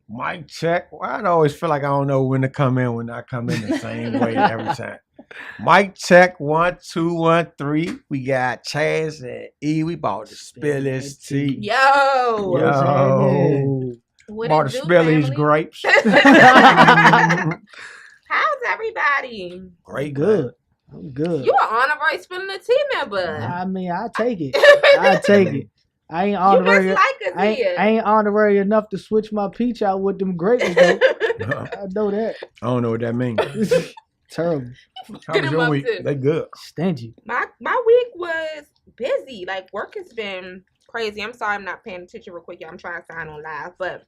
Mic check. Well, I always feel like I don't know when to come in when I come in the same way every time. Mic check 1 2 1 3. We got Chaz and E. We bought to spill this tea. Yo. What's happening? Yo. What Bought it to do, spill these family? grapes. How's everybody? Great, Good. I'm good. You an honorary Spilling the T member. I mean, I take it. I take it. I ain't You honorary. must like us I here. ain't honorary enough to switch my peach out with them grapes though. I know that. I don't know what that means. Terrible. How Get was them your up week? too. They good. Stingy. My week was busy. Like work has been crazy. I'm sorry I'm not paying attention real quick, y'all. I'm trying to sign on live, but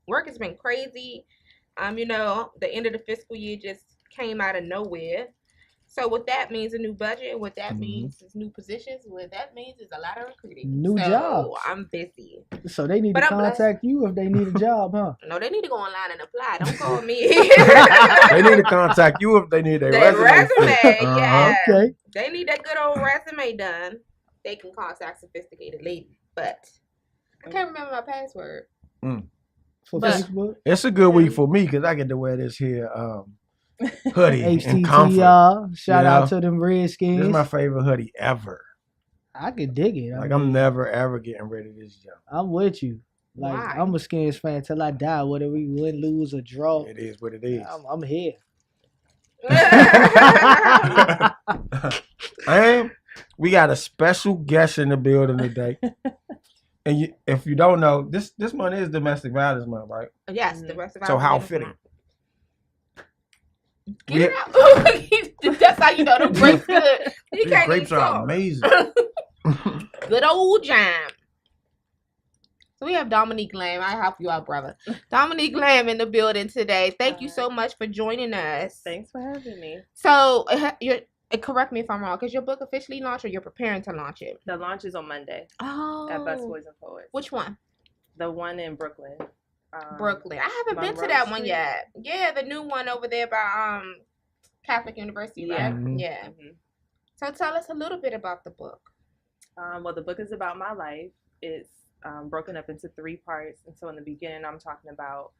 work has been crazy. The end of the fiscal year just came out of nowhere. So what that means, a new budget. What that means is new positions. What that means is a lot of recruiting. New jobs. I'm busy. So they need But to I'm blessed. contact you if they need a job, huh? No, they need to go online and apply. Don't call me. They need to contact you if they need a Their resume. yeah. Okay. They need that good old resume done. They can contact sophisticated ladies. But I can't remember my password. For But- Facebook. It's a good week for me because I get to wear this here hoodie in comfort. HTTR. Shout Yeah. out to them Redskins. This is my favorite hoodie ever. I could dig it. Like I'm never ever getting rid of this jump. I'm with you. Like Why? I'm a Skins fan till I die. Whether we win, lose, or draw, It is what it is. I'm here. And we got a special guest in the building today. And if you don't know, this month is Domestic Violence Month, right? Yes, the rest of So our how videos fitting. Get it out. That's how you know the grapes good. He These can't grapes even are talk. amazing. Good old jam. So we have Dominique Lamb. I help you out, brother. Dominique Lamb in the building today. Thank you so much for joining us. Thanks for having me. So correct me if I'm wrong, because your book officially launched or you're preparing to launch it? The launch is on Monday Oh. at Busboys and Poets. Which one? The one in Brooklyn. Brooklyn. I haven't been to Monroe that one Street. yet. Yeah, the new one over there by Catholic University, right? Yeah. Mhm. Yeah. Mm-hmm. So tell us a little bit about the book. Well, the book is about my life. It's broken up into 3 parts. And so in the beginning, I'm talking about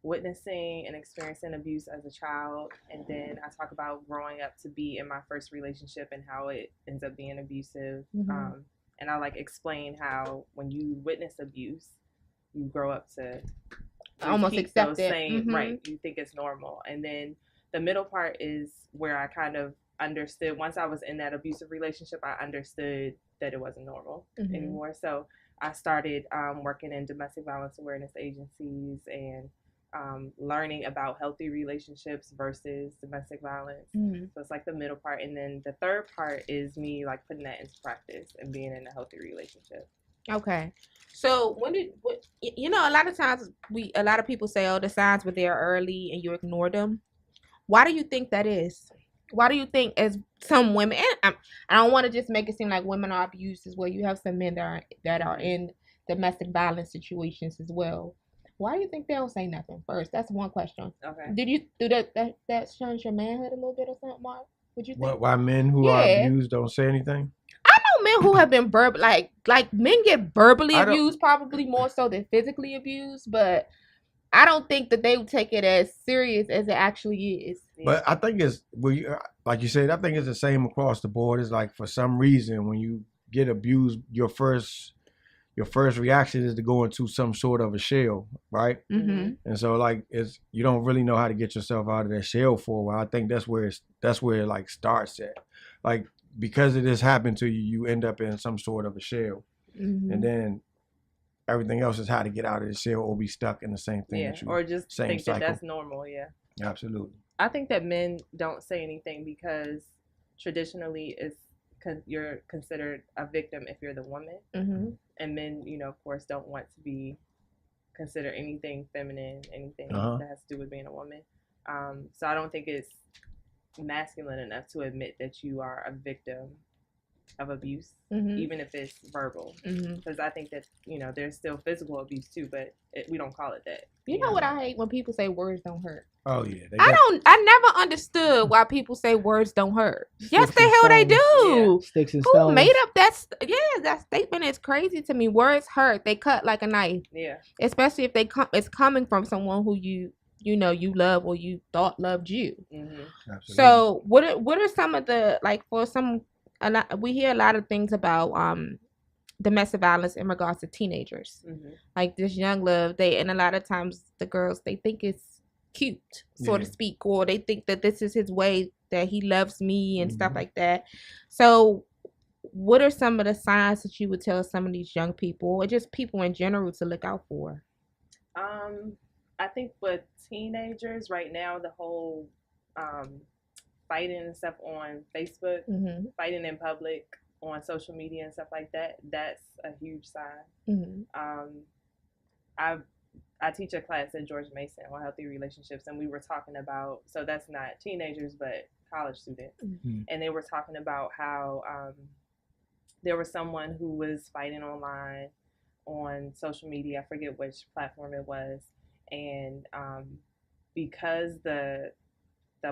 witnessing and experiencing abuse as a child. And then I talk about growing up to be in my first relationship and how it ends up being abusive. Mhm. And I explain how when you witness abuse, you grow up to Almost repeat accept those it. same, Mhm. right. You think it's normal. And then the middle part is where I kind of understood, once I was in that abusive relationship, I understood that it wasn't normal Mhm. anymore. So I started working in domestic violence awareness agencies and learning about healthy relationships versus domestic violence. Mhm. So it's like the middle part. And then the third part is me putting that into practice and being in a healthy relationship. Okay. So a lot of times a lot of people say, oh, the signs were there early and you ignore them. Why do you think that is? Why do you think, as some women, and I don't want to just make it seem like women are abused as well. You have some men that are in domestic violence situations as well. Why do you think they don't say nothing first? That's one question. Okay. Did you do that shuns your manhood a little bit or something, Mark? Would you think? Why men who are Yeah. abused don't say anything? I know men who have been like men get verbally I don't- abused probably more so than physically abused, but I don't think that they would take it as serious as it actually is. But I think it's like you said. I think it's the same across the board. It's like for some reason when you get abused, your first reaction is to go into some sort of a shell, right? Mm-hmm. And so you don't really know how to get yourself out of that shell for a while. I think that's where it starts at. Like because it has happened to you, you end up in some sort of a shell, Mm-hmm. and then everything else is how to get out of the shell or be stuck in the same thing. Yeah. that you, Or just same think cycle. that that's normal. Yeah. Absolutely. I think that men don't say anything because traditionally you're considered a victim if you're the woman. Mm-hmm. And men, of course, don't want to be considered anything feminine, anything that has to do with being a woman. So I don't think it's masculine enough to admit that you are a victim of abuse, Mhm. even if it's verbal. Mhm. Because I think that, there's still physical abuse too, but we don't call it that. You know what I hate? When people say words don't hurt. Oh yeah. I never understood why people say words don't hurt. Yes, the and hell they stones. do. Sticks and Who stones. made up that? That statement is crazy to me. Words hurt. They cut like a knife. Yeah. Especially if it's coming from someone who you love or you thought loved you. Mm-hmm. Absolutely. So what are some of the, like, for some, we hear a lot of things about domestic violence in regards to teenagers. Mm-hmm. Like this young love, and a lot of times the girls, they think it's cute, so to speak, or they think that this is his way, that he loves me and stuff like that. So what are some of the signs that you would tell some of these young people, or just people in general, to look out for? I think with teenagers right now, the whole fighting and stuff on Facebook, fighting in public on social media and stuff like that, that's a huge sign. I teach a class at George Mason on healthy relationships, and we were talking about, so that's not teenagers, but college students. And they were talking about how there was someone who was fighting online on social media. I forget which platform it was. And because the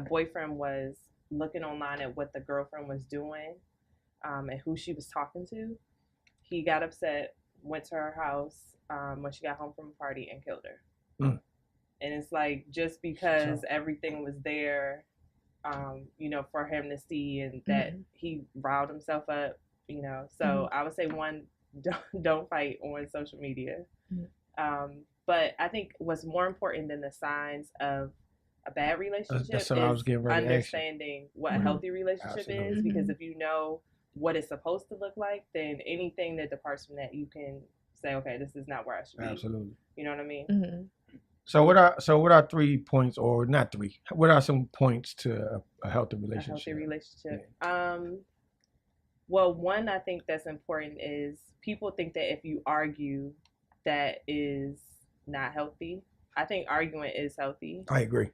boyfriend was looking online at what the girlfriend was doing and who she was talking to, he got upset, went to her house when she got home from a party, and killed her. And it's like, just because everything was there, for him to see, and that he riled himself up, So I would say, one, don't fight on social media. But I think what's more important than the signs of a bad relationship is understanding what a healthy relationship is. Because if you know what it's supposed to look like, then anything that departs from that, you can say, okay, this is not where I should be. Absolutely. You know what I mean? So what are 3 points, or not 3? What are some points to a healthy relationship? A healthy relationship. Yeah. Well, one, I think that's important is, people think that if you argue, that is not healthy. I think arguing is healthy. I agree.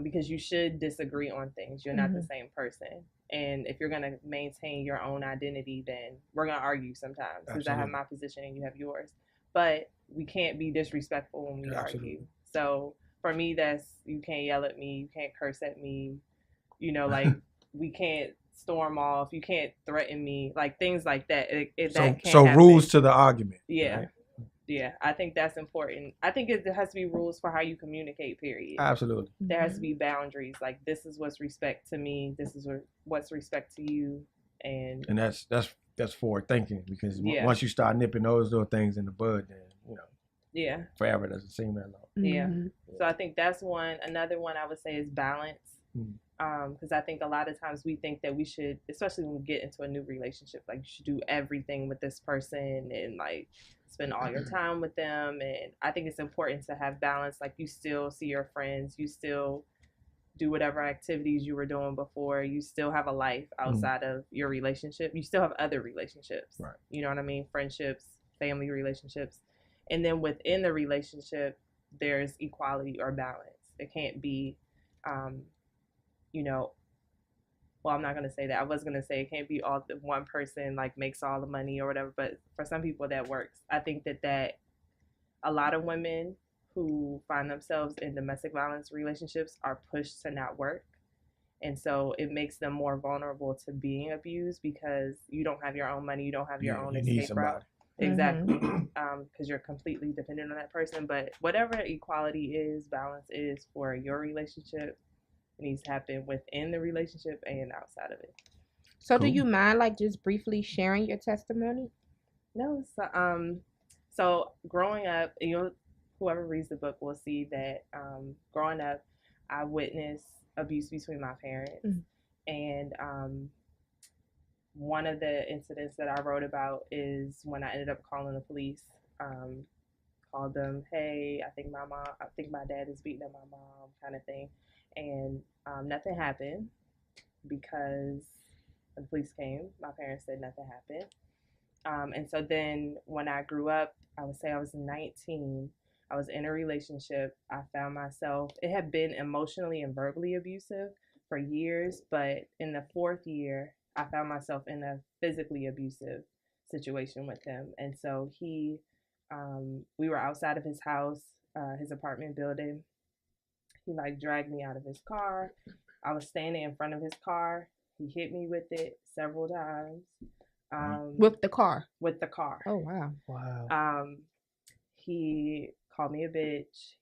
Because you should disagree on things. You're not the same person. And if you're going to maintain your own identity, then we're going to argue sometimes, because I have my position and you have yours. But we can't be disrespectful when we argue. So for me, that's, you can't yell at me, you can't curse at me, like we can't storm off, you can't threaten me, like things like that. That can't happen. Rules to the argument. Yeah. Right? Yeah, I think that's important. I think there has to be rules for how you communicate, period. Absolutely. There has to be boundaries. Like, this is what's respect to me. This is what's respect to you. And that's forward thinking, because once you start nipping those little things in the bud, then, forever doesn't seem that long. Yeah. So I think that's one. Another one I would say is balance. Because I think a lot of times we think that we should, especially when we get into a new relationship, like, you should do everything with this person and, like, spend all your time with them. And I think it's important to have balance. Like, you still see your friends, you still do whatever activities you were doing before, you still have a life outside of your relationship, you still have other relationships, right? You know what I mean? Friendships, family relationships. And then within the relationship, there's equality or balance. It can't be well, I'm not going to say that. I was going to say it can't be all the one person, like, makes all the money or whatever, but for some people that works. I think that a lot of women who find themselves in domestic violence relationships are pushed to not work. And so it makes them more vulnerable to being abused, because you don't have your own money, you don't have your own escape route. Exactly. Because you're completely dependent on that person. But whatever equality is, balance is for your relationship, needs to happen within the relationship and outside of it. So do you mind, like, just briefly sharing your testimony? No. So growing up, whoever reads the book will see that growing up, I witnessed abuse between my parents. And one of the incidents that I wrote about is when I ended up calling the police. Called them, hey, I think my dad is beating up my mom, kind of thing. And nothing happened, because when the police came, my parents said nothing happened. And so then when I grew up, I would say I was 19, I was in a relationship. I found myself, it had been emotionally and verbally abusive for years, but in the 4th year, I found myself in a physically abusive situation with him. And so we were outside of his house, his apartment building. He like dragged me out of his car. I was standing in front of his car. He hit me with it several times. With the car? With the car. Oh, wow. Wow. He called me a bitch.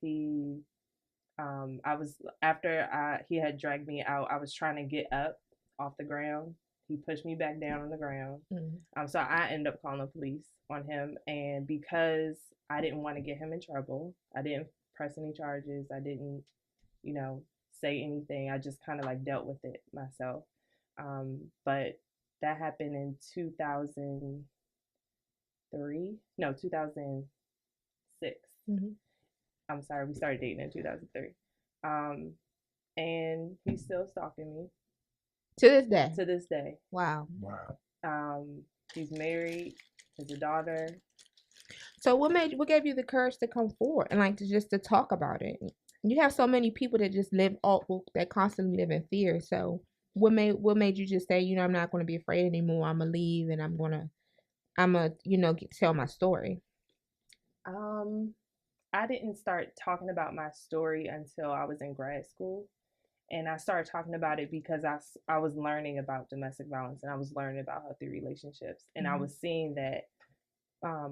After he had dragged me out, I was trying to get up off the ground. He pushed me back down on the ground. Mm-hmm. So I ended up calling the police on him. And because I didn't want to get him in trouble, I didn't press any charges. I didn't, say anything. I just kind of like dealt with it myself. But that happened in 2006. Mm-hmm. I'm sorry, we started dating in 2003. And he's still stalking me. To this day? To this day. Wow. He's married, has a daughter. So what gave you the courage to come forward and like to talk about it? You have so many people that just that constantly live in fear. So what made you just say, I'm not going to be afraid anymore. I'm gonna leave and I'm gonna tell my story. I didn't start talking about my story until I was in grad school. And I started talking about it because I was learning about domestic violence and I was learning about healthy relationships. And I was seeing that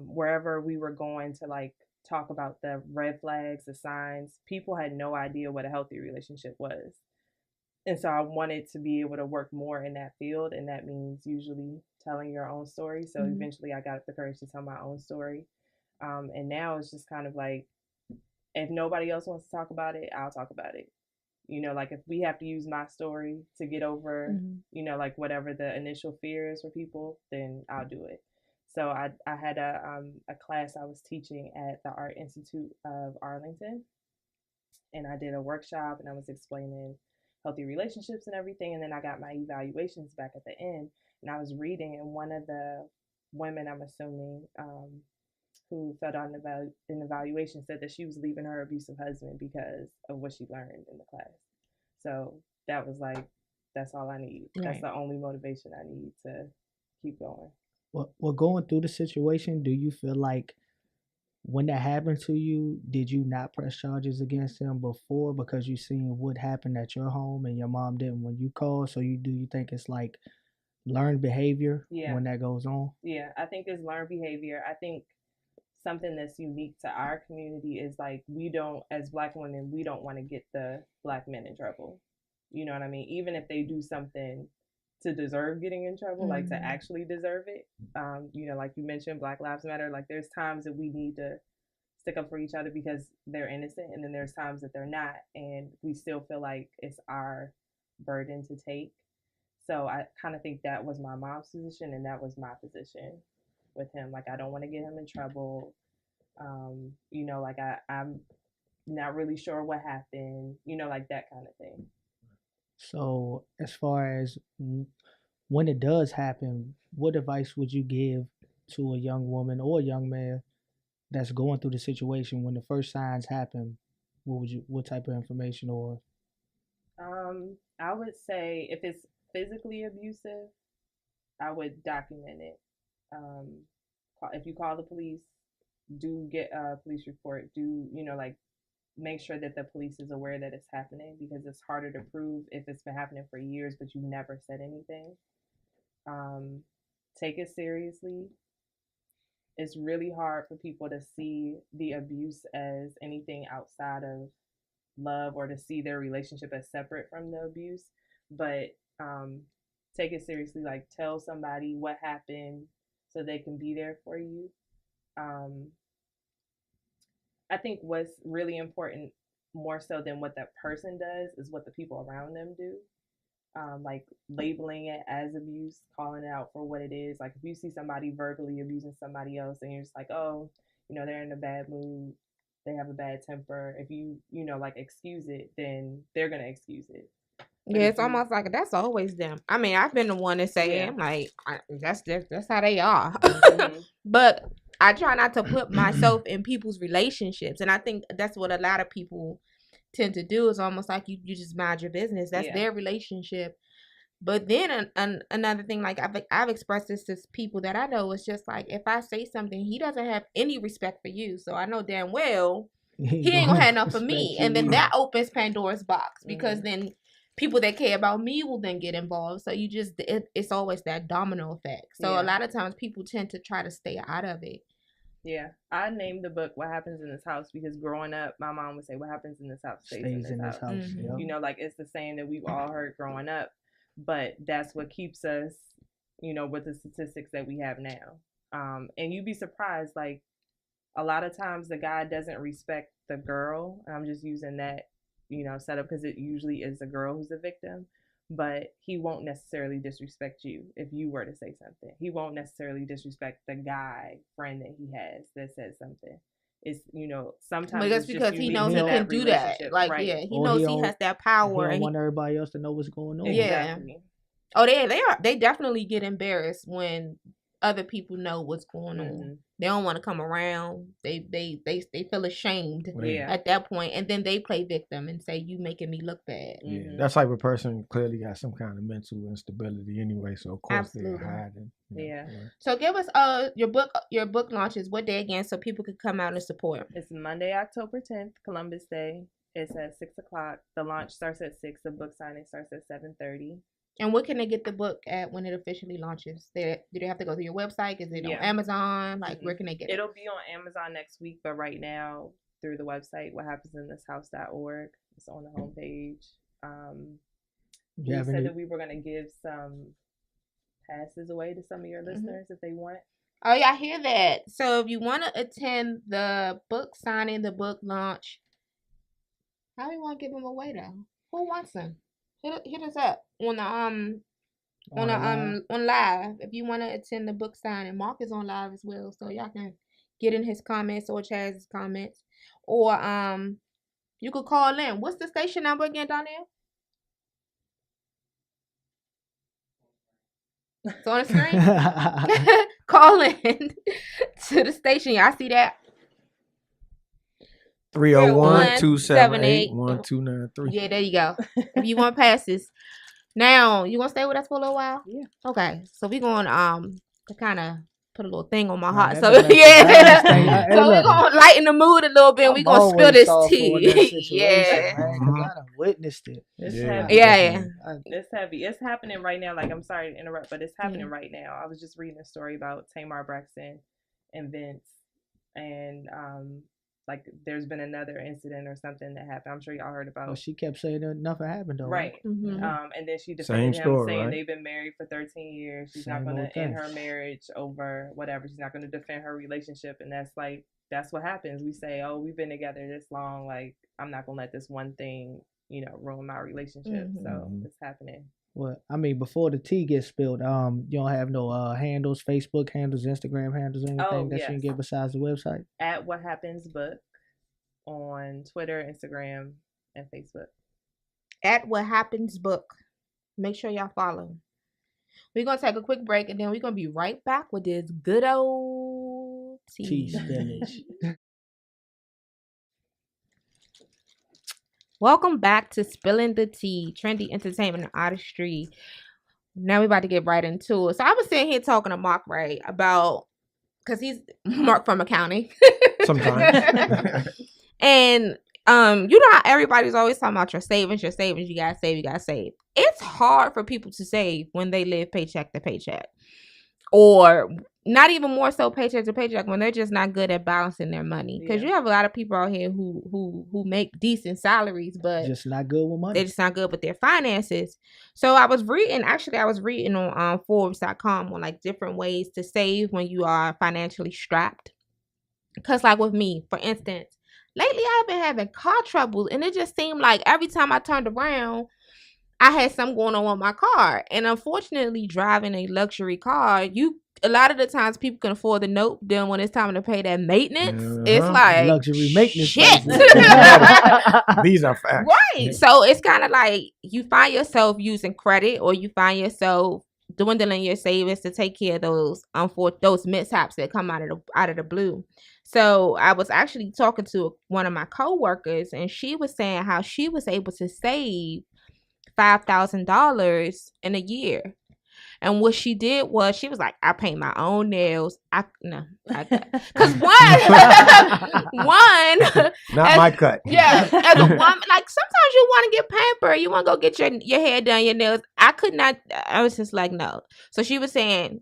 wherever we were going to like talk about the red flags, the signs, people had no idea what a healthy relationship was. And so I wanted to be able to work more in that field. And that means usually telling your own story. So eventually I got the courage to tell my own story. And now it's just kind of like, if nobody else wants to talk about it, I'll talk about it. Like if we have to use my story to get over, like whatever the initial fear is for people, then I'll do it. So I had a class I was teaching at the Art Institute of Arlington, and I did a workshop and I was explaining healthy relationships and everything. And then I got my evaluations back at the end, and I was reading, and one of the women, I'm assuming, who filled out an evaluation said that she was leaving her abusive husband because of what she learned in the class. So that was like, that's all I need. Right. That's the only motivation I need to keep going. Well, going through the situation, do you feel like when that happened to you, did you not press charges against him before because you seen what happened at your home and your mom didn't when you called? So do you think it's like learned behavior when that goes on? Yeah, I think it's learned behavior. I think something that's unique to our community is like, as Black women, we don't want to get the Black men in trouble. You know what I mean? Even if they do something to deserve getting in trouble, like to actually deserve it. Like you mentioned, Black Lives Matter. Like there's times that we need to stick up for each other because they're innocent, and then there's times that they're not, and we still feel like it's our burden to take. So I kind of think that was my mom's position, and that was my position with him. Like I don't want to get him in trouble. Like I'm not really sure what happened. Like that kind of thing. So as far as when it does happen, what advice would you give to a young woman or a young man that's going through the situation when the first signs happen? What type of information or? I would say if it's physically abusive, I would document it. If you call the police, do get a police report. Make sure that the police is aware that it's happening, because it's harder to prove if it's been happening for years but you never said anything. Take it seriously. It's really hard for people to see the abuse as anything outside of love, or to see their relationship as separate from the abuse. But take it seriously. Like tell somebody what happened so they can be there for you. I think what's really important, more so than what that person does, is what the people around them do. Like labeling it as abuse, calling it out for what it is. Like if you see somebody verbally abusing somebody else and you're just like, oh, they're in a bad mood, they have a bad temper. If you, like excuse it, then they're going to excuse it. But yeah, it's almost like that's always them. I mean, I've been the one to say, I'm like, that's how they are. Mm-hmm. But I try not to put myself in people's relationships. And I think that's what a lot of people tend to do, is almost like you just mind your business. That's their relationship. But then another thing, like I've expressed this to people that I know, is just like if I say something, he doesn't have any respect for you. So I know damn well he ain't gonna have enough for me, and then that opens Pandora's box because then people that care about me will then get involved. So you just it's always that domino effect. So a lot of times people tend to try to stay out of it. Yeah, I named the book "What Happens in This House" because growing up, my mom would say, "What happens in this house stays in this house." Yep. You know, like it's the saying that we've all heard growing up, but that's what keeps us, you know, with the statistics that we have now. And you'd be surprised, like a lot of times the guy doesn't respect the girl. And I'm just using that, you know, setup because it usually is the girl who's the victim. But he won't necessarily disrespect you if you were to say something. He won't necessarily disrespect the guy friend that he has that says something. It's, you know, sometimes but that's because he knows he can do that. Like, right. Yeah, he knows he has that power. He don't want everybody else to know what's going on. Exactly. Yeah. Oh, they definitely get embarrassed when other people know what's going on. They don't want to come around. They feel ashamed at that point, and then they play victim and say, "You making me look bad." Yeah, that type of person clearly got some kind of mental instability anyway. So of course they're hiding. Yeah. So give us your book launches. What day again, so people could come out and support? It's Monday, October 10th, Columbus Day. It's at 6:00. The launch starts at 6. The book signing starts at 7:30. And what can they get the book at when it officially launches? Do they have to go to your website? Is it on Amazon? Like, where can they get it? It'll be on Amazon next week, but right now through the website, whathappensinthishouse.org. It's on the homepage. We said that we were going to give some passes away to some of your listeners if they want. Oh, yeah, I hear that. So if you want to attend the book signing, the book launch, how do you want to give them away, though? Who wants them? Hit us up on live if you want to attend the book signing. Mark is on live as well, so y'all can get in his comments or Chaz's comments, or you could call in. What's the station number again, Donnell? It's on the screen. Call in to the station. Y'all see that? 301-278-1293. Yeah, there you go. If you want passes. Now, you gonna stay with us for a little while? Yeah. Okay. So we going to kind of put a little thing on my heart. So yeah. So we're gonna lighten the mood a little bit. We're gonna spill this tea. Yeah. I witnessed it. It's heavy. Yeah. It's heavy. It's happening right now. Like, I'm sorry to interrupt, but it's happening right now. I was just reading a story about Tamar Braxton and Vince, and like there's been another incident or something that happened. I'm sure y'all heard about. Well, she kept saying that nothing happened though. Right. Mm-hmm. And then she defended him, saying they've been married for 13 years. She's not going to end her marriage over whatever. She's not going to defend her relationship. And that's what happens. We say, oh, we've been together this long. Like, I'm not going to let this one thing, you know, ruin my relationship. So it's happening. Well, I mean, before the tea gets spilled, you don't have no handles, Facebook handles, Instagram handles, anything that you can get besides the website? At What Happens Book on Twitter, Instagram, and Facebook. At What Happens Book. Make sure y'all follow. We're going to take a quick break, and then we're going to be right back with this good old tea spillage. Welcome back to Spilling the Tea, trendy entertainment and artistry. Now we're about to get right into it. So I was sitting here talking to Mark, right, about, because he's Mark from accounting. Sometimes. And you know how everybody's always talking about your savings, you gotta save. It's hard for people to save when they live paycheck to paycheck. Or not even more so paycheck to paycheck, when they're just not good at balancing their money. Because you have a lot of people out here who make decent salaries, but just not good with money. They're just not good with their finances. So I was reading on Forbes.com on like different ways to save when you are financially strapped. Because like with me, for instance, lately I've been having car troubles, and it just seemed like every time I turned around, I had something going on with my car. And unfortunately, driving a luxury car, a lot of the times people can afford the note. Then when it's time to pay that maintenance, it's like luxury maintenance. Shit. These are facts. Right. So it's kind of like you find yourself using credit, or you find yourself dwindling your savings to take care of those mishaps that come out of the blue. So I was actually talking to one of my coworkers, and she was saying how she was able to save $5,000 in a year. And what she did was she was like, I paint my own nails. Because one, Not my cut. yeah, as a woman, like sometimes you want to get pampered. You want to go get your hair done, your nails. I could not. I was just like, no. So she was saying,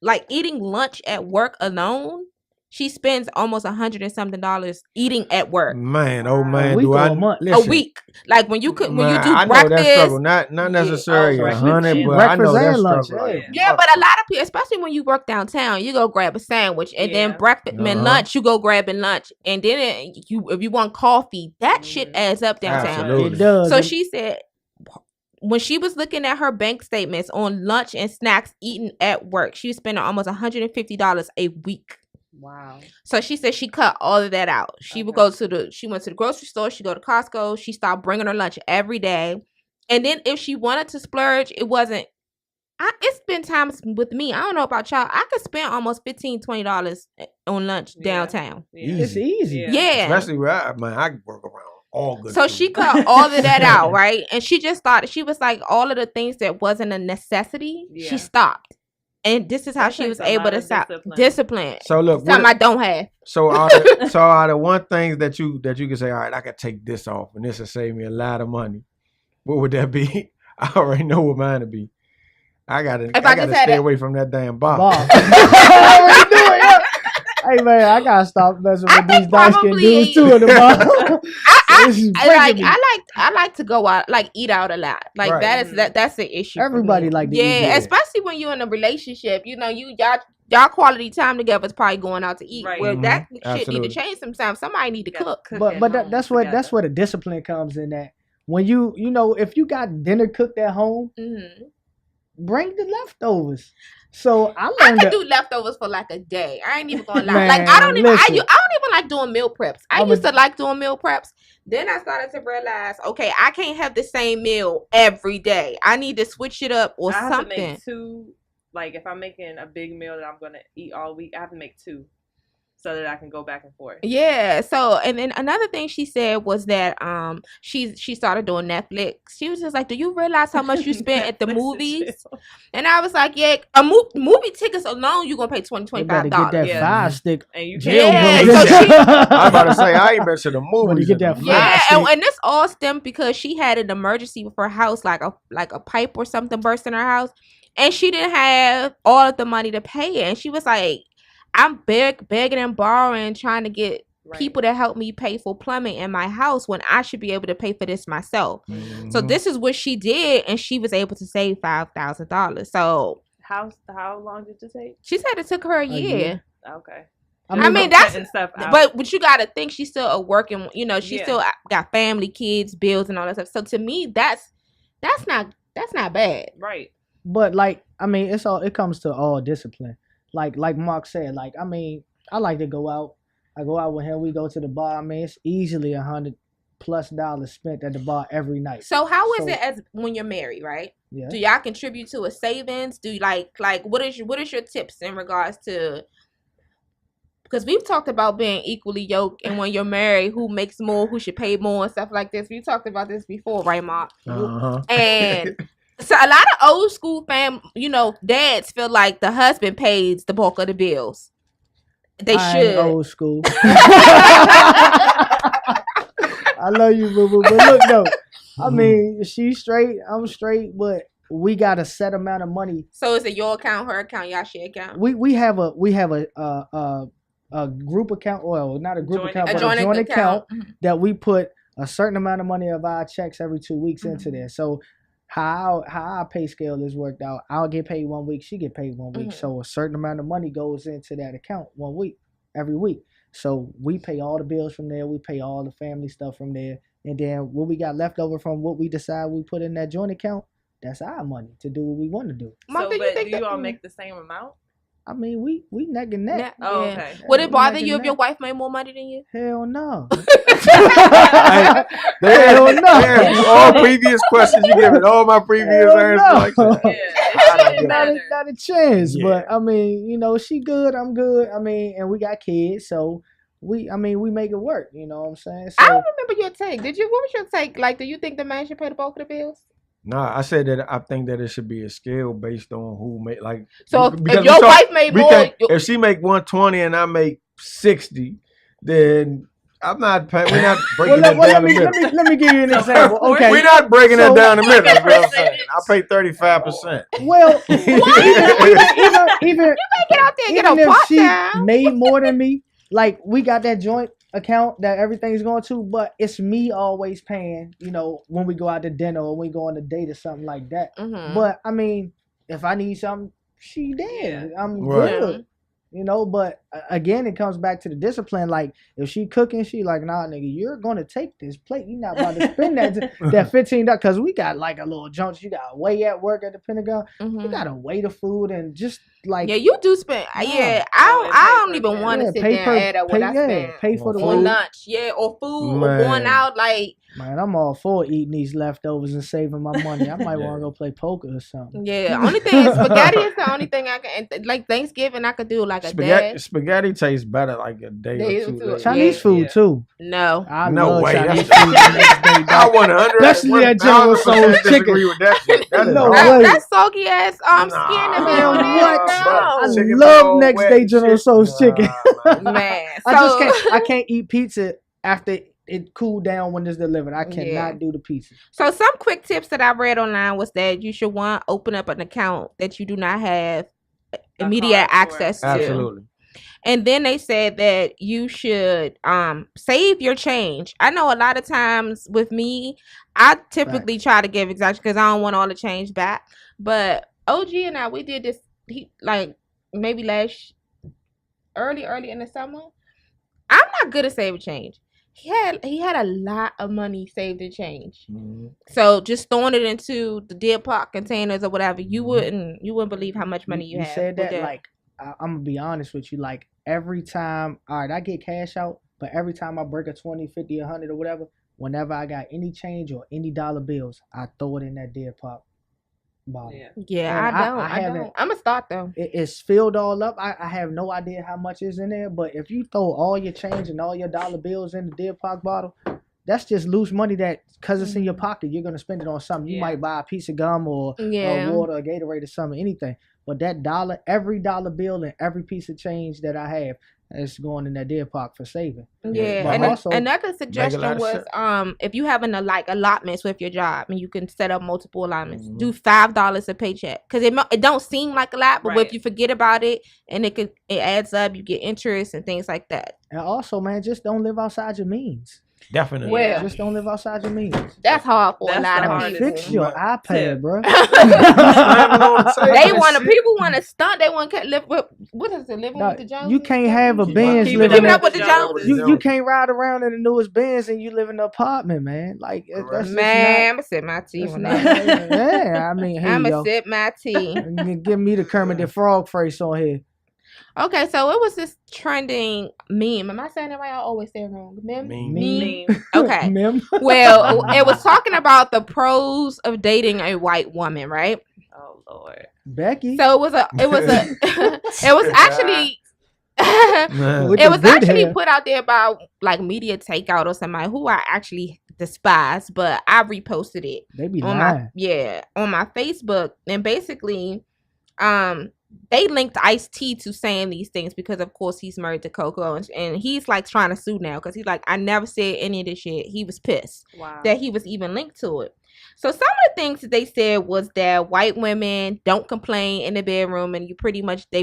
like eating lunch at work alone, she spends almost $100 and something eating at work. Man, oh man, A week do or I a month? listen, A week, like when you do I know breakfast. that struggle. Not necessarily breakfast 100, and but I know breakfast that and lunch, struggle. Like, Yeah, but a lot of people, especially when you work downtown, you go grab a sandwich and then breakfast and lunch, you go grabbing lunch, and then if you want coffee, that shit adds up downtown. Absolutely. It does. So she said when she was looking at her bank statements on lunch and snacks eaten at work, she was spending almost $150 a week. Wow. So she said she cut all of that out. She would go to she went to the grocery store. She go to Costco. She stopped bringing her lunch every day. And then if she wanted to splurge, it wasn't. It's been times with me. I don't know about y'all. I could spend almost $15-$20 on lunch downtown. Yeah. It's easy. Yeah. Especially where I work around all good. So food. she cut all of that out, right? And she just thought, she was like, all of the things that wasn't a necessity, she stopped. And this is how she was able to stop. Discipline. So look, something I don't have. So are the one things that you can say, all right, I could take this off and this will save me a lot of money. What would that be? I already know what mine would be. I gotta stay away from that damn bar. I already knew it, yeah. Hey man, I gotta stop messing with these dark skinned dudes too in the bar. I like to go out, like eat out a lot. Like right. That's the issue. Everybody like to eat. Yeah, especially when you're in a relationship. You know, y'all quality time together is probably going out to eat. Right. Well, that shit need to change sometimes. Somebody need to cook. But that's where the discipline comes in. That when you know, if you got dinner cooked at home, bring the leftovers. So I could do leftovers for like a day. I ain't even gonna lie. Man, like I don't even like doing meal preps. I used to like doing meal preps. Then I started to realize, okay, I can't have the same meal every day. I need to switch it up or something. I have to make two. Like if I'm making a big meal that I'm gonna eat all week, I have to make two, so that I can go back and forth. Yeah. So, and then another thing she said was that she started doing Netflix. She was just like, "Do you realize how much you spent at the movies?" And I was like, "Yeah, movie tickets alone, you gonna pay $25." Get that fire stick. And you so I was about to say I ain't been to the movie. Get that and this all stemmed because she had an emergency with her house, like a pipe or something burst in her house, and she didn't have all of the money to pay it, and she was like, I'm begging and borrowing, trying to get people to help me pay for plumbing in my house when I should be able to pay for this myself. Mm-hmm. So this is what she did, and she was able to save $5,000. So how long did it take? She said it took her a year. Okay. I mean that's stuff but you got to think she's still a working. You know, she still got family, kids, bills, and all that stuff. So to me, that's not bad, right? But like, I mean, it comes to all discipline. Like Mark said, like, I mean, I like to go out. I go out with him. We go to the bar. I mean, it's easily $100+ spent at the bar every night. So how is it as when you're married, right? Yeah. Do y'all contribute to a savings? Do you like what is your tips in regards to? Because we've talked about being equally yoked, and when you're married, who makes more, who should pay more, and stuff like this. We talked about this before, right, Mark? Uh-huh. And so a lot of old school dads feel like the husband pays the bulk of the bills. They should. Old school. I love you, boo boo. But look though, I mean, she's straight, I'm straight, but we got a set amount of money. So is it your account, her account, y'all share account? We have a group account, well, not a group account, but a joint account that we put a certain amount of money of our checks every 2 weeks into there. So how our pay scale is worked out, I'll get paid 1 week, she get paid 1 week. So a certain amount of money goes into that account 1 week, every week. So we pay all the bills from there, we pay all the family stuff from there, and then what we got left over from what we decide we put in that joint account, that's our money to do what we want to do. So, do you all make the same amount? I mean, we neck and neck. Oh, okay. Would it bother you if your wife made more money than you? Hell no. Hell no. All previous questions you given, all my previous answers like that. Not a chance. Yeah. But I mean, you know, she good, I'm good. I mean, and we got kids, so we make it work. You know what I'm saying? So, I don't remember your take. What was your take? Like, do you think the man should pay the bulk of the bills? Nah, I said that I think that it should be a scale based on who make like. So because if your wife made we more, can't- if she make 120 and I make 60, then I'm not paying. We're not breaking it down the middle. let me give you an example. Okay, We're not breaking So- it down the middle. That's what I'm saying. I pay 35%. well, even get out there and get even a if part she time. made more than me, like we got that joint account that everything's going to, but it's me always paying, when we go out to dinner or we go on a date or something like that. Mhm. But I mean, if I need something, she there. I'm Right. good. But again, it comes back to the discipline. Like if she cooking, she like, nah, nigga, you're gonna take this plate. You're not about to spend that $15 because we got like a little junk. You got to weigh at work at the Pentagon. You gotta weigh the food and just like you do spend. Yeah. I don't even want to sit pay there and add up what I spend pay for the on food. lunch, or food, or Man. going out. Like, Man, I'm all for eating these leftovers and saving my money. I might want to go play poker or something. only thing is spaghetti is the only thing I can. Like Thanksgiving, I could do like a day. Spaghetti tastes better like a day Day or or two. two. later. Chinese food too. No, I No love way. Chinese That's- food the next day. I 100. Especially at General Tso's chicken. Disagree with that shit. That is No wrong. way. that soggy ass skin to be man, on what? there. I No. Chicken love be all next wet day and General shit. Tso's chicken. Man, I just can't. I can't eat pizza after it cooled down when it's delivered. I cannot do the pizza. So some quick tips that I read online was that you should open up an account that you do not have immediate access to. Absolutely. And then they said that you should save your change. I know a lot of times with me, I typically try to give exactly because I don't want all the change back. But OG and I, we did this maybe early in the summer. I'm not good at saving change. He had a lot of money saved in change. Mm-hmm. So just throwing it into the deer park containers or whatever, you wouldn't believe how much money you have. said that with like I'm gonna be honest with you. Like every time, all right, I get cash out, but every time I break a 20, 50, 100 or whatever, whenever I got any change or any dollar bills, I throw it in that deer park bottle. Yeah, And I don't. I'm gonna start though. It's filled all up. I have no idea how much is in there, but if you throw all your change and all your dollar bills in the deer park bottle, that's just loose money that, because it's in your pocket, you're gonna spend it on something. You might buy a piece of gum or water or Gatorade or something, anything. But that dollar, every dollar bill and every piece of change that I have, is going in that deer park for saving. Yeah, But and also, another suggestion was if you having allotments with your job and you can set up multiple allotments, do $5 a paycheck because it don't seem like a lot, but if you forget about it and it adds up, you get interest and things like that. And also, man, just don't live outside your means. Definitely. Well, Just don't live outside your means. That's hard for a That's lot the of hardest people. Fix your iPad, bro. People want to stunt. They want to live with living with the Joneses. You can't have a Benz Keeping living up with the Joneses. You can't ride around in the newest Benz and you live in an apartment, man. Like that's man, I'ma sip my tea. Yeah, I mean, hey, I'ma sip my tea. Give me the Kermit the Frog face on here. Okay, so it was this trending meme. Am I saying it right? I always say it wrong. Meme. Okay. Meme. Well, it was talking about the pros of dating a white woman, right? Oh Lord, Becky. So it was actually With it the was good actually hair. put out there by like Media Takeout or somebody who I actually despise, but I reposted it They be on lying. on my Facebook, and basically they linked Ice-T to saying these things because of course he's married to Coco, and he's like trying to sue now because he's like, I never said any of this shit. He was pissed that he was even linked to it. So some of the things that they said was that white women don't complain in the bedroom, and they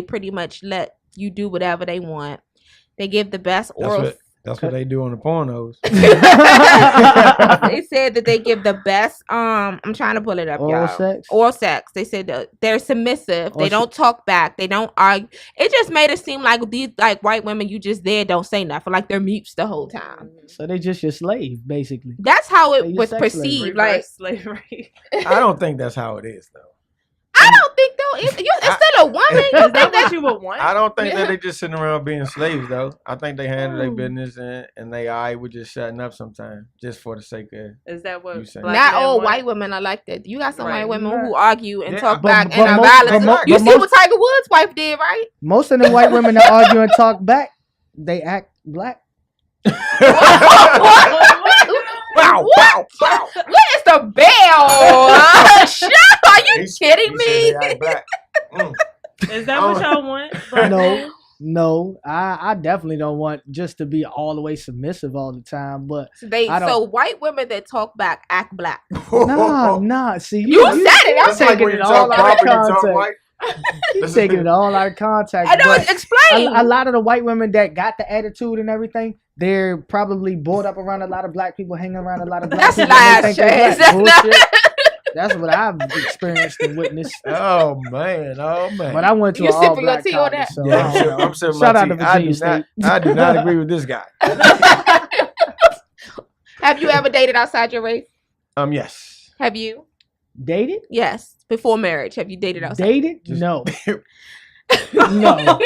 pretty much let you do whatever they want. They give the best oral. That's what they do on the pornos. They said that they give the best. I'm trying to pull it up, Oral y'all. sex? Oral sex. They said that they're submissive. Or They don't talk back. They don't argue. It just made it seem like these white women, you just there, don't say nothing, like they're mutes the whole time. So they just your slave, basically. That's how They it your was sex perceived. slave. Like slavery. I don't think that's how it is, though. I don't think though. It's still a woman. You Is think that what that you would want? I don't think that they just sitting around being slaves, though. I think they handle their business and they all right with just shutting up sometimes, just for the sake of. Is that what? You saying. black not men all want? white women are like that. You got some Right. white women who argue and Yeah, talk but- back but and are most- violent. but You most- see what Tiger Woods' wife did, right? Most of the white women that argue and talk back, they act black. Wow. Bow, What? bow, bow. What is the bell? Shut up. Are you kidding He me? said they act black. Is that what y'all want? No, I definitely don't want just to be all the way submissive all the time. But So white women that talk back act black. nah. See, You said it. I'm That's like taking when it you all talk out of proper, you talk context. white. He's taking it all out of context. I know. But Explain. a lot of the white women that got the attitude and everything, they're probably brought up around a lot of black people, hanging around a lot of black That's people. and they lies, think they're Chaz. black. That's Bullshit. That's what I've experienced and witnessed. Oh man. But I went to You an all sipping your black tea on college, that? so Yeah, I don't know. I'm sipping Shout my out tea. to Virginia State. I do not agree with this guy. Have you ever dated outside your race? Yes. Have you? Dated? Yes. Before marriage, have you dated outside? Dated? Just- No. No.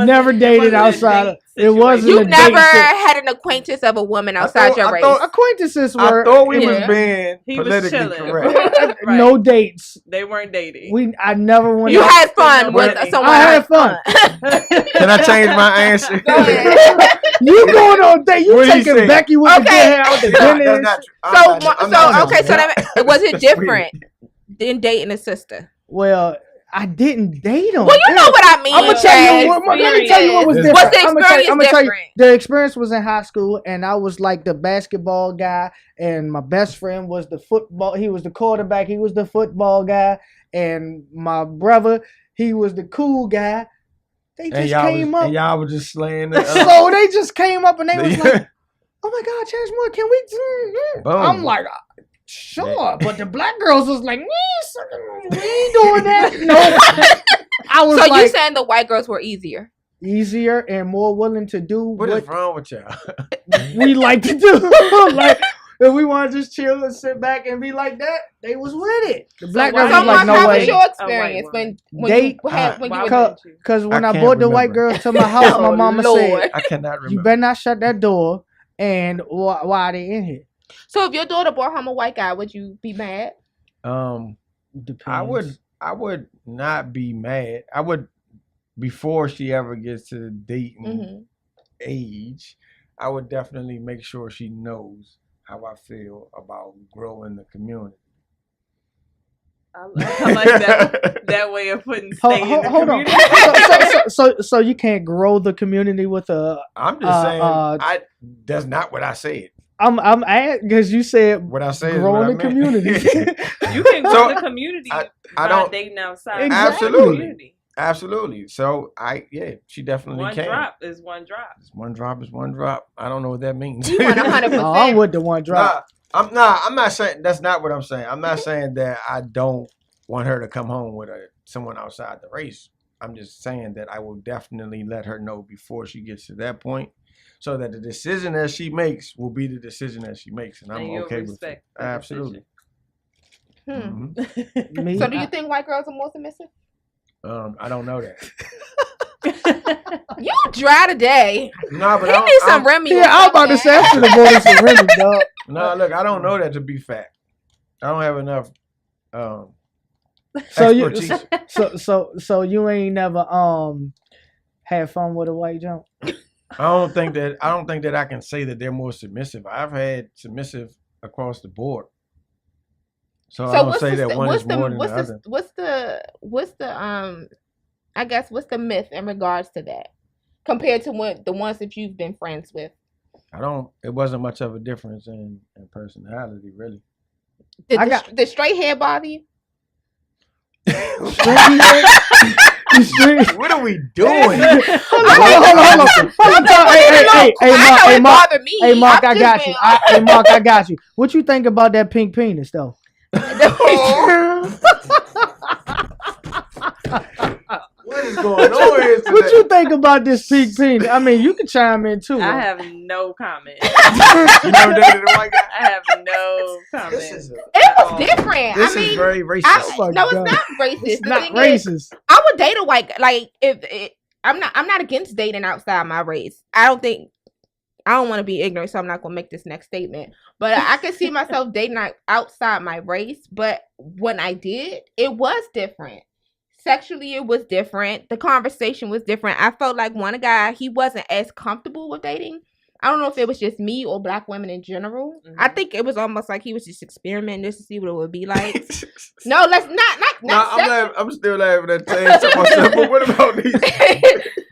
Never dated outside. It wasn't You a date. never had an acquaintance of a woman outside your race. Acquaintances I were. thought we was Yeah. being He was politically chilling. correct. Right. No dates. They weren't dating. I never went You out. had fun No with money. someone. I had fun. Can I change my answer? Go ahead. You going on a date? You What he taking say? Becky with the Okay. good hair out the Nah, dinner? that's not true. Was it That's different than dating a sister? Well, I didn't date him. Well, you know what I mean. I'm gonna tell you. Let me tell you what was What's different. What's the I'ma tell you- experience I'ma tell you, different? the experience was in high school, and I was like the basketball guy, and my best friend was the football. He was the quarterback. He was the football guy, and my brother, he was the cool guy. They just came up. And y'all was just slaying it. So they just came up, and they was like, "Oh my God, Chance Moore, can we?" Boom. I'm like, "Sure," but the black girls was like, "We ain't doing that." No, I was So like, you saying the white girls were easier? easier and more willing to do What is wrong with y'all? we like to do. Like, if we want to just chill and sit back and be like that, they was with it. The black girls why was So, like, Mark, no how way. was your experience when Date? you had when you Why were wouldn't you? Because when I I can't brought the white remember. girls to my house, my Oh, mama Lord. said, I cannot remember. "You better not shut that door." And why are they in here? So if your daughter brought home a white guy, would you be mad? Depends. I would not be mad. I would, before she ever gets to the dating Mm-hmm. age, I would definitely make sure she knows how I feel about growing the community. I like that way of putting stay in the Hold on. community. So you can't grow the community with a. I'm just saying, that's not what I said. I'm because you said What I said growing is the what I meant. community. You can grow So, the community I by don't- dating outside. Exactly. the community. Absolutely. So she definitely One can. drop is one drop. One drop is one drop. I don't know what that means. You want 100%. Oh, I'm with the one drop. I'm not saying that's not what I'm saying. I'm not saying that I don't want her to come home with someone outside the race. I'm just saying that I will definitely let her know before she gets to that point, so that the decision that she makes will be the decision that she makes, and I'm you'll okay with it. respect the Absolutely. Hmm. Mhm. Me, So do you think white girls are more submissive? I don't know that. You dry today. No, but He needs some Remy. or Yeah, I'm about to something. say I should have voted for Remy, dog. No, look, I don't know that to be fact. I don't have enough So you, expertise. so you ain't never had fun with a white jump. I don't think that I can say that they're more submissive. I've had submissive across the board. So I don't say that one is more than the other. What's the I guess what's the myth in regards to that compared to the ones that you've been friends with? It wasn't much of a difference in personality, really. Did straight hair bother you? What are we doing? Hold on. Hey, Mark. Bother me. Hey, Mark, I I've got just you. been- Hey, Mark, I got you. What you think about that pink penis, though? What is going on here today? What you think about this pink penis? I mean, you can chime in too. I have no comment. You never dated a white guy? I have no comment. It was different. This I mean, is very racist. Oh my no, God. it's not racist. It's The not thing is, racist. I would date a white guy. Like I'm not against dating outside my race. I don't want to be ignorant, so I'm not gonna make this next statement. But I can see myself dating outside my race. But when I did, it was different. Sexually, it was different. The conversation was different. I felt like one guy, he wasn't as comfortable with dating I don't know if it was just me or black women in general. I think it was almost like he was just experimenting just to see what it would be like. No, let's not. I'm still laughing at Chaz to myself. But what about these?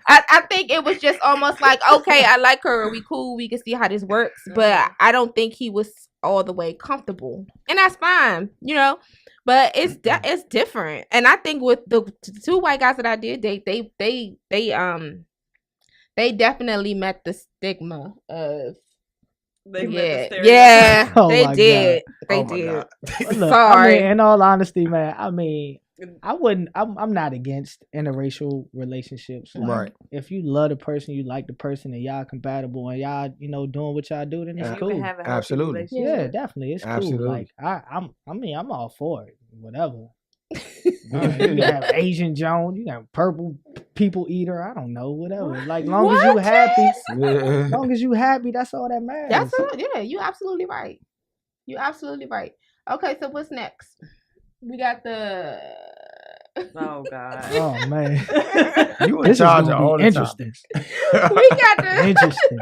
I think it was just almost like, okay, I like her. We cool. We can see how this works. But I don't think he was all the way comfortable, and that's fine, you know. But it's different, and I think with the two white guys that I did, they definitely met the stigma of. They met the yeah, Oh they my did. God. They Oh my did. God. Look, Sorry. I mean, in all honesty, man, I mean, I wouldn't. I'm not against interracial relationships. Like, Right. if you love the person, you like the person, and y'all compatible, and y'all, doing what y'all do, then it's You cool. can have a healthy Absolutely. relationship. Yeah, definitely, it's Absolutely. cool. Like I'm all for it. Whatever. You can have Asian Joan, you can have purple people eater. I don't know, whatever. Like long as you What, happy, Yeah. long as you happy, that's all that matters. That's you absolutely right. You absolutely right. Okay, so what's next? We got the. Oh God. Oh man, You in this is charge of gonna all be the interesting. We got the. Interesting.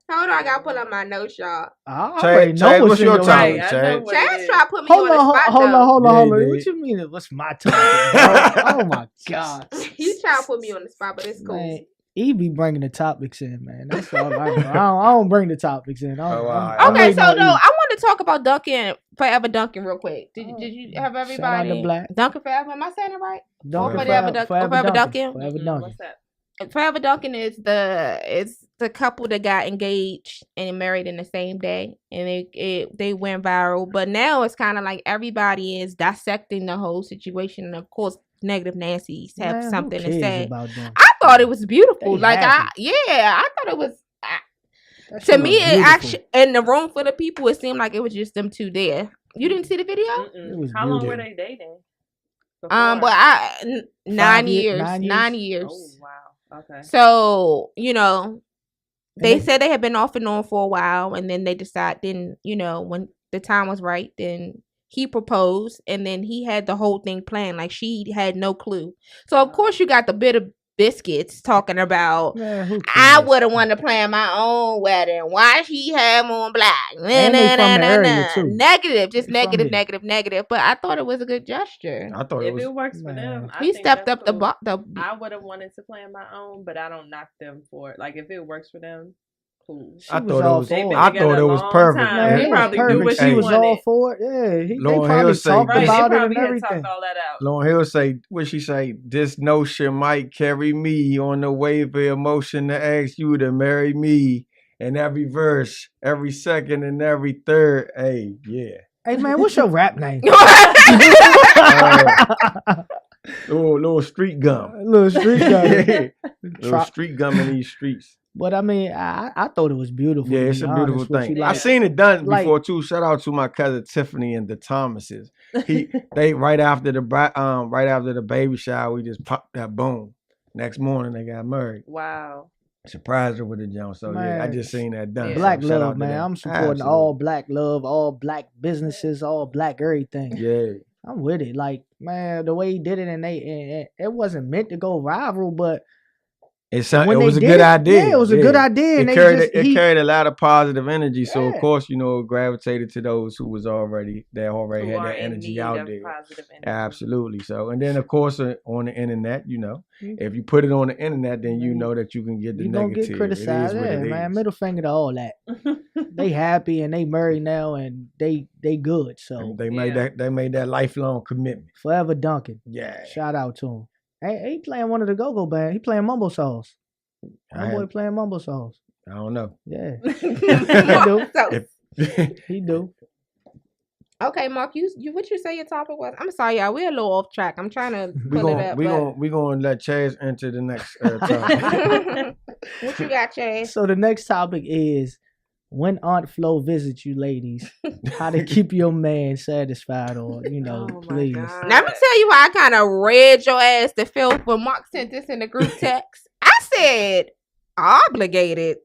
Hold on, I gotta pull up my notes, y'all. I already know Chad, what's what's in your your topic, notes. Right, I know Chad? what it Chaz is. tried to put me Hold on the on, spot, hold on, though. hold on, Yeah, hold on. he What did. you mean? What's my topic? Bro? Oh my God, He tried to put me on the spot, but it's cool. man. E be bringing the topics in, man. That's all I know. I don't bring the topics in. I'm Okay, waiting so on no, E. I want to talk about Duncan, Forever Duncan, real quick. Did you have Shout out to everybody? Black. Duncan Forever, am I saying it right? Duncan Forever Forever, Forever Duncan. Forever Mm, Duncan. what's that? Forever Duncan is the couple that got engaged and married in the same day, and they went viral. But now it's kind of like everybody is dissecting the whole situation, and of course, negative Nancy's have Man, who something to cares say. about them? I thought it was beautiful. They Like happy. I thought it was. That To shit me, was it beautiful. actually in the room for the people, it seemed like it was just them two there. You didn't see the video? It was How long were beautiful. they dating? But Before? 9 years- years, 9 years? 9 years. Oh wow. Okay. So they And said they had been off and on for a while, and then they decided. Then when the time was right, then he proposed, and then he had the whole thing planned. Like she had no clue. So of course you got the bit of biscuits talking about. Man, who I cares? would have wanted to plan my own wedding. Why she have on black? And they from the area, too. Negative, just They from negative, here. negative. But I thought it was a good gesture. I thought it If was. it works for Man. them, I He think stepped that's up the cool. bo- the. I would have wanted to plan my own, but I don't knock them for it. Like if it works for them, cool. She I was thought it all was. for it. I thought it was perfect. Time. Man, He it was probably do perfect. what She he was wanted. all for it. Yeah, they Lauren probably Hill say talked this. Right, about they it probably and had everything. talked all that out. Lauren Hill say, what she say? This notion might carry me on the wave of emotion to ask you to marry me. And every verse, every second, and every third. Hey, yeah. Hey man, what's your rap name? Little street gum. Little street guy. Little street gum in these streets. But I mean, I thought it was beautiful. Yeah, to it's be a beautiful honest with thing. you. I've Like, seen it done like- before too. Shout out to my cousin Tiffany and the Thomases. They right after the baby shower, we just popped that boom. Next morning they got married. Wow. Surprised her with the jump. So yeah, I Man, just seen that done. Yeah. Black So shout out love, to man. them. I'm supporting Absolutely. all black love, all black businesses, all black everything. Yeah. I'm with it. Like, man, the way he did it, and it wasn't meant to go viral, but It when was they a did good it, idea. yeah, it was a good idea, and It he carried a lot of positive energy. So of Yeah. course, it gravitated to those who already Who had are that in energy need out of there. positive energy. Absolutely. So, and then of course on the internet, Mhm. if you put it on the internet, then you Man, know that you can get the you gonna negative. get criticized. It is what Yeah, it man. is. Middle finger to all that. They happy and they married now, and they good. So They made that lifelong commitment. forever Duncan. Yeah. Shout out to him. Hey, he playing one of the go-go band. He playing mumbo sauce. My boy playing mumbo sauce. I don't know. Yeah, So, he do. okay, Mark, you what you say your topic was? I'm sorry, y'all. We're a little off track. I'm trying to pull it up. we gonna let Chaz enter the next topic. What you got, Chaz? So the next topic is when Aunt Flo visits you, ladies, how to keep your man satisfied, or Oh my please. God. Let me tell you why I kind of read your ass to filth when Mark sent this in the group text. I said obligated.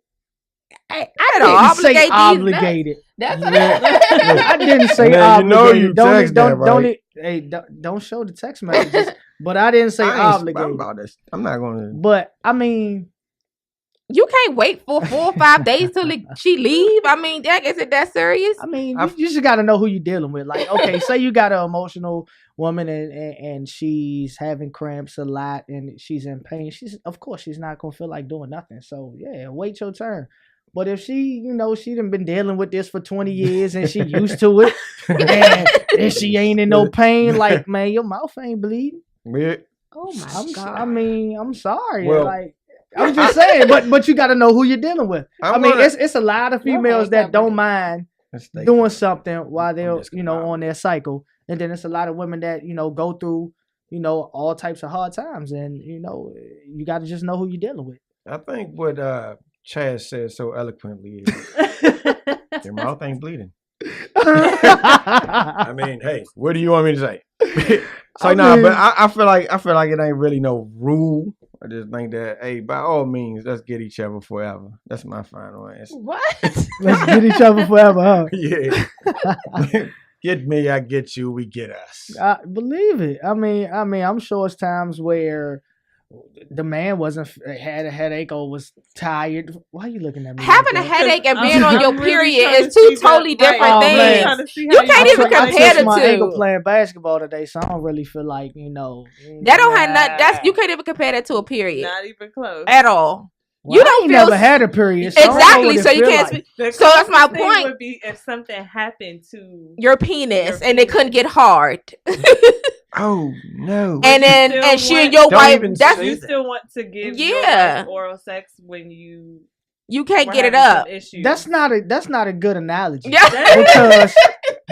I I didn't say obligated. That's what I didn't say Now, you know obligated. you Don't text that, right? don't show the text messages. But I didn't say I ain't obligated. about this. I'm not gonna. But I mean, You can't wait for 4 or 5 days till she leave. I mean, is it that serious? I mean, you just got to know who you're dealing with. Like, okay, say you got an emotional woman and she's having cramps a lot and she's in pain. Of course, she's not going to feel like doing nothing. So, yeah, wait your turn. But if she done been dealing with this for 20 years and she used to it and she ain't in no pain, like, man, your mouth ain't bleeding. Yeah. Oh, my God. I mean, I'm sorry. Well, like, I'm just saying, but you got to know who you're dealing with. It's a lot of females that don't mind doing something while they're on their cycle, and then it's a lot of women that go through all types of hard times, and you got to just know who you're dealing with. I think what Chaz said so eloquently is your mouth ain't bleeding. I mean, hey, what do you want me to say? But I feel like it ain't really no rule. I just think that, hey, by all means, let's get each other forever. That's my final answer. What? Let's get each other forever, huh? Yeah. Get me, I get you, we get us. I believe it. I mean, I'm sure it's times where the man had a headache or was tired. Why are you looking at me? Having a headache and being on your period is two totally different things. You can't even compare the my ankle two. playing basketball today, so I don't really feel like That don't have nothing. You can't even compare that to a period. Not even close at all. Well, you I don't ain't feel never had a period. So exactly. So you can't. Like. So that's my thing point. Would be if something happened to your penis and it couldn't get hard. Oh no! And then and she and your wife. That's you still want to give your wife oral sex when you can't get it up. That's not a good analogy. Yeah.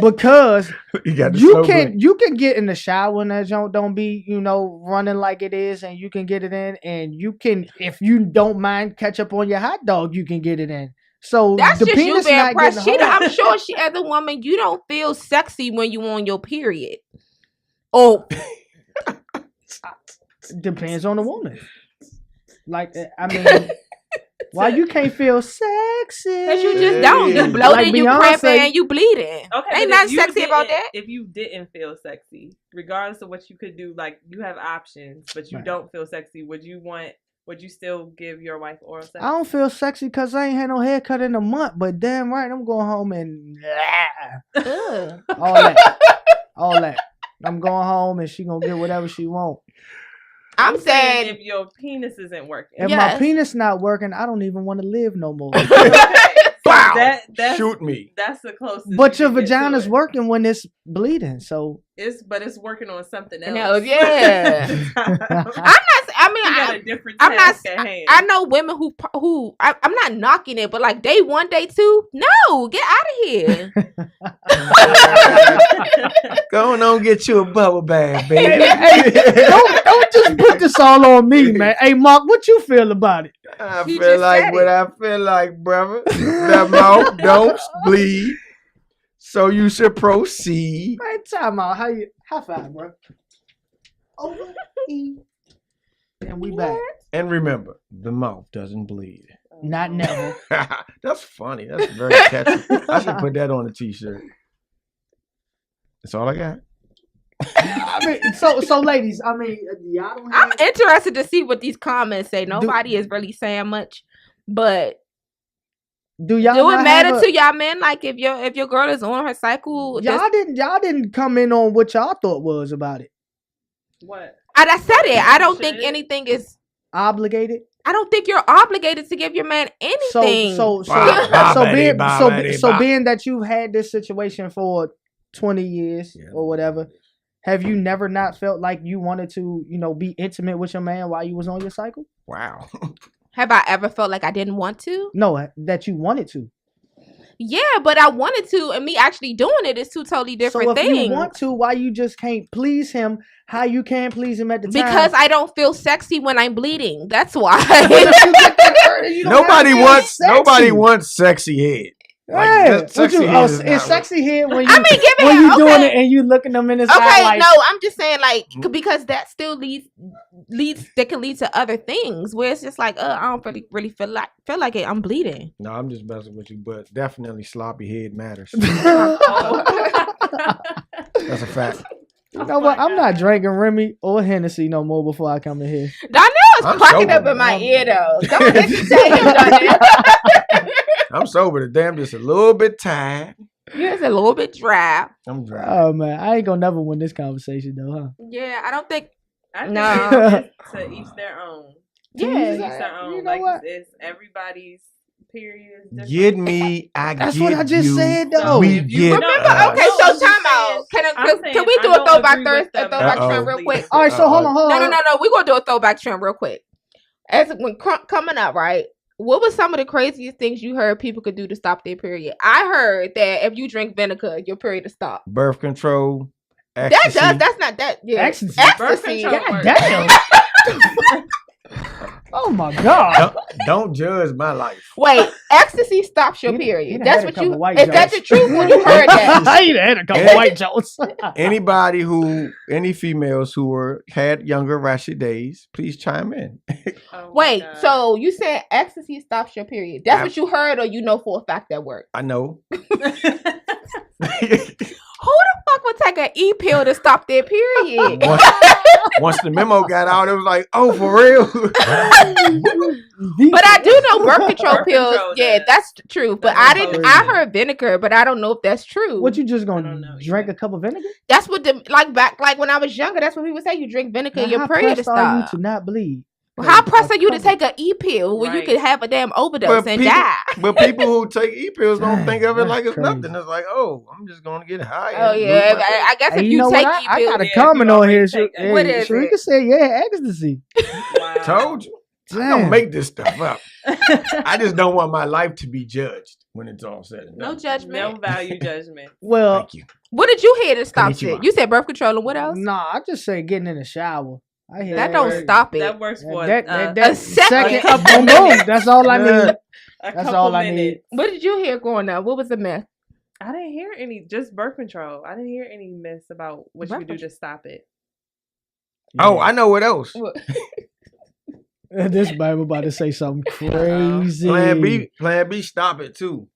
because you can get in the shower and that don't be running like it is, and you can get it in, and you can, if you don't mind ketchup on your hot dog, you can get it in. So that's the just penis you being not pressed. I'm sure she as a woman, you don't feel sexy when you on your period. Oh, depends on the woman. Like, I mean, why you can't feel sexy? Because you just don't. You bloated, like you cramping, and you bleeding. Okay, ain't nothing sexy about that. If you didn't feel sexy, regardless of what you could do, like you have options, but you don't feel sexy, would you still give your wife oral sex? I don't feel sexy because I ain't had no haircut in a month, but damn right, I'm going home and all that. I'm going home and she gonna get whatever she want. I'm saying if your penis isn't working. If my penis not working, I don't even want to live no more. Wow. That's, shoot me. That's the closest. But your vagina's working when it's bleeding, so it's working on something else. No, yeah. I'm not. I know women who I'm not knocking it, but like day 1, day 2, no, get out of here. Go on, get you a bubble bath, baby. Don't just put this all on me, man. Hey, Mark, what you feel about it? I feel like what I feel like, brother. That mouth don't bleed, so you should proceed. Man, time out. High five, bro. Over. And we back. And remember, the mouth doesn't bleed. Not never. That's funny. That's very catchy. I should put that on a t-shirt. That's all I got. I mean, so ladies, I mean, y'all don't have... I'm interested to see what these comments say. Nobody is really saying much, but do it matter to y'all men? Like if your girl is on her cycle, y'all didn't come in on what y'all thought was about it. What? I said it. I don't think anything is obligated. I don't think you're obligated to give your man anything. So being that you've had this situation for 20 years or whatever, have you never not felt like you wanted to, be intimate with your man while you was on your cycle? Wow. Have I ever felt like I didn't want to? No, that you wanted to. Yeah, but I wanted to, and me actually doing it is two totally different things. So if you want to, why you just can't please him how you can please him at the time? Because I don't feel sexy when I'm bleeding. That's why. Nobody wants sexy head. Like, sexy head when you doing it and you looking them in his eye. Okay, no, I'm just saying because that still leads that can lead to other things where it's just like, I don't really feel like it. I'm bleeding. No, I'm just messing with you, but definitely sloppy head matters. That's a fact. You know what? I'm not drinking Remy or Hennessy no more before I come in here. I know. was I'm cracking up sober. in my ear though. Don't entertain him, Donnell. I'm sober today. I'm just a little bit tired. You're just a little bit dry. I'm dry. Oh man, I ain't gonna never win this conversation though, huh? Yeah, I don't think. I think No. it's to each their own. Yeah, Each their own. You know like what? it's everybody's period. is different. Get me, I That's get what I just you. said So though. We if you get remember? us. Okay, No, so I'm just time saying- out. Can I'm saying we do I a don't throwback agree with Thursday, them throwback Uh-oh. trend real quick? All right, so hold on. No. We're gonna do a throwback trend real quick. As when coming up, right? What was some of the craziest things you heard people could do to stop their period? I heard that if you drink vinegar, your period will stop. Birth control. That Ecstasy. does. That's not that. Yeah. Ecstasy. Birth Ecstasy. control God works. damn. Oh my god. Don't judge my life. Wait, ecstasy stops your You- period. you done That's had a what couple you. white Is that the jokes. truth when you heard that? I ain't had a couple Any- white jokes. Anybody any females who had younger ratchet days, please chime in. Oh my Wait, God. so you said ecstasy stops your period? That's what you heard, or you know for a fact that worked? I know. Who the fuck would take an E pill to stop their period? Once the memo got out, it was like, oh, for real? But I do know birth control Birth pills. control Yeah, does. that's true. But That's I didn't. crazy. I heard vinegar, but I don't know if that's true. What you just I gonna don't know drink either. a cup of vinegar? That's what the like when I was younger. That's what people say. You drink vinegar, Now, your how period to pressed are you stop. to not bleed? How pressed are you to couple- take an E pill when you Right. could have a damn overdose But and people- die? But people who take E-pills don't Dang, think of it that's like it's crazy. nothing. It's like, oh, I'm just going to get high. Oh and yeah, lose my I guess Hey, if you you know take what? E I pills, got a yeah, if comment you on already here. take it. What is Sharika it? said, yeah, ecstasy. Wow. Told you. I Damn. don't make this stuff up. I just don't want my life to be judged when it's all said and no done. judgment. No value judgment. Well, Thank you. What did you hear that stops Konnichiwa. it? You said birth control and what else? nah, I just say getting in the shower. I hear That don't word. stop it. That works for That a second. boom, boom. That's all I Yeah. need. a That's couple all I need. minutes. What did you hear growing up? What was the myth? I didn't hear any, just birth control. I did't hear any myths about what Birth you do to stop it. Oh, I know what else. This Bible about to say something crazy. Plan B, stop it too.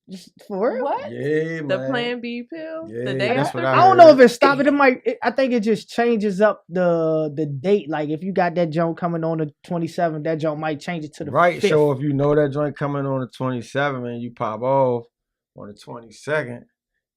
Just for real? What? Yeah, man. The Plan B pill? Yeah, the day that's after? what I don't know if it stopped it. It might. I think it just changes up the date. Like if you got that joint coming on the 27th, that joint might change it to the Right. 5th. So if you know that joint coming on the 27th and you pop off on the 22nd,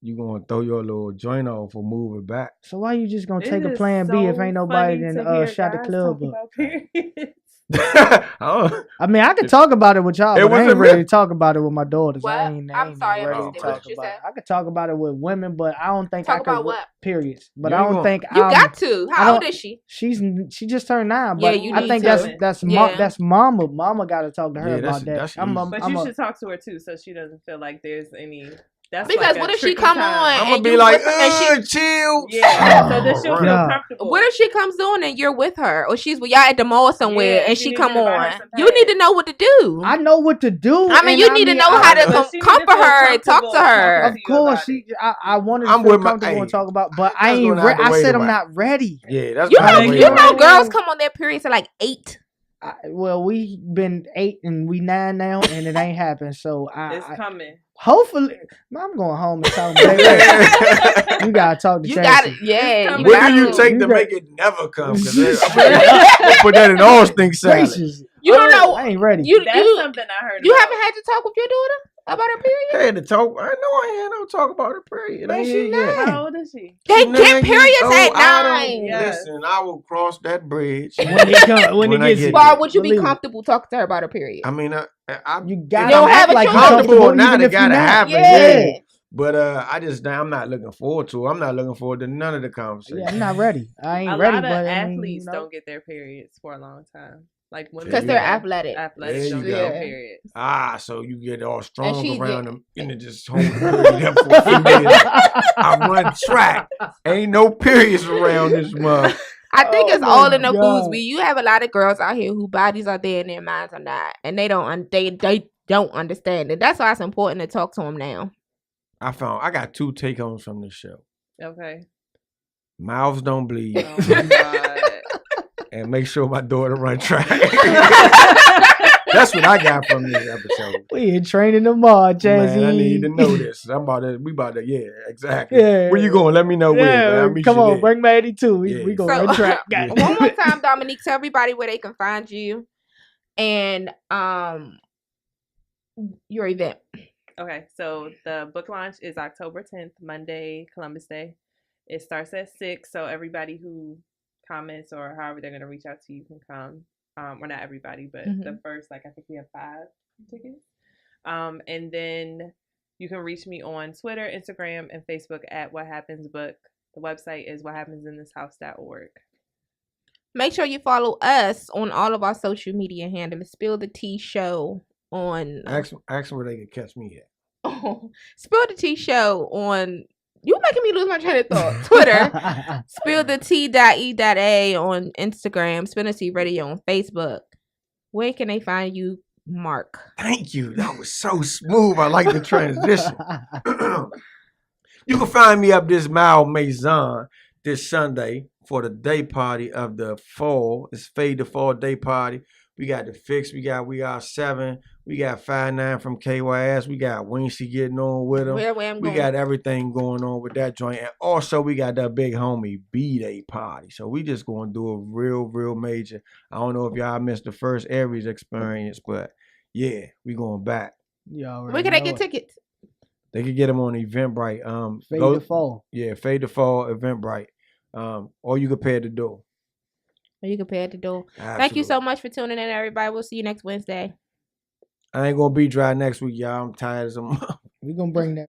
you going to throw your little joint off or move it back. So why you just gonna It take a is Plan B if so ain't nobody funny then to hear shot the guys club talk up? about periods. I don't- I mean, I could talk about it with y'all, It but I was ain't a ready to myth. talk about it with my daughters. What? I ain't I'm sorry, I ready to missed it. talk What did you about say? it. I could talk about it with women, but I don't think Talk I could. about what? Periods, but You I ain't don't gonna- think You I'm- got to. I How old don't- is she? She just turned 9, Yeah, but you I need think to. that's Yeah. that's mama. Mama got to talk to her Yeah, about that. that's I'm easy. a, But I'm you a, should talk to her too, so she doesn't feel like there's any. That's Because like a what if she tricky come time. on I'm going and to be you like, with her and chill. Yeah, so that she'll Oh, feel God. comfortable. What if she comes on and you're with her, or she's with y'all at the mall somewhere Yeah, and she she needs come you to buy her on? some You need to pads. know what to do. I know what to do. I mean, and you need to know I- how to But she need to comfort feel her and talk to comfortable her. talking Of to you course, about I wanted to I'm feel with my- comfortable and hey, talk about, but I that's ain't. when I had to I wait said a I'm while. not ready. Yeah, that's You what know, I'm you waiting know, on. girls come on their periods at like 8. Well, we been 8 and we 9 now, and it ain't happened. So It's coming. hopefully, I'm going home and talking. Baby, you gotta talk to You Chasey. got it. Yeah. coming. You What got do you to. take You to got- make it never come? 'Cause I'll put that in all stink salad. Gracious. You don't know. I ain't ready. You That's you something I heard you about. haven't had to talk with your daughter about her period? I had to talk. I know I had no talk about her period. Man, I she ain't yet. nine. How old is she? They She get 9 periods years at old. I don't- 9. Yeah. Listen, I will cross that bridge. When it come, when When it I gets get here. Why would you be Believe it. comfortable talking to her about her period? I mean, I You if gotta You don't act have a like choice. you're comfortable or comfortable not, even it if you're gotta not. happen. Yeah. Yeah. But I'm not looking forward to it. I'm not looking forward to none of the conversation. Yeah, I'm not ready. I ain't A ready, lot of but I athletes mean, you know. don't get their periods for a long time. Like women, Because they're Yeah. athletic. Athletics There don't you get go. their periods. Ah, so you get all strong she around get- them and it just hold the period up for a few minutes. I run track. Ain't no periods around this month. I think Oh it's my all in the God. foods. You have a lot of girls out here whose bodies are there and their minds are not, and they don't they don't understand it. That's why it's important to talk to them now. I got 2 take homes from this show. Okay. Mouths don't bleed, Oh my god. and make sure my daughter run track. That's what I got from this episode. We in training tomorrow, Jazzy. Man, I need to know this. We about to, yeah, exactly. Yeah. Where you going? Let me know where, man. I'll meet Come you on, there. bring my 82. We Yeah. go So, run track. Yeah. one more time, Dominique, tell everybody where they can find you and your event. Okay, so the book launch is October 10th, Monday, Columbus Day. It starts at 6, so everybody who comments or however they're going to reach out to you can come. Well, not everybody, but the first, I think we have 5 tickets. And then you can reach me on Twitter, Instagram, and Facebook at What Happens Book. The website is whathappensinThishouse.org. Make sure you follow us on all of our social media handles. Spill the Tea Show on. Ask them where they can catch me at. Spill the Tea Show on. You making me lose my train of thought. Twitter. Spill the T.E.A on Instagram. Spill the Tea Radio on Facebook. Where can they find you, Mark? Thank you. That was so smooth. I like the transition. You can find me up this Mile Maison this Sunday for the day party of the fall. It's Fade the Fall day party. We got the Fix. We got 7. We got 5-9 from KYS. We got Wincy getting on with them. We got everything going on with that joint. And also we got that big homie B-Day party. So we just going to do a real major. I don't know if y'all missed the first Aries experience, but yeah, we going back. Where can they get tickets? They can get them on Eventbrite. Fade the Fall. Yeah, Fade the Fall, Eventbrite. Or you can pay at the door. You can pay at the door. Absolutely. Thank you so much for tuning in, everybody. We'll see you next Wednesday. I ain't gonna be dry next week, y'all. I'm tired as a mother. We gonna bring that.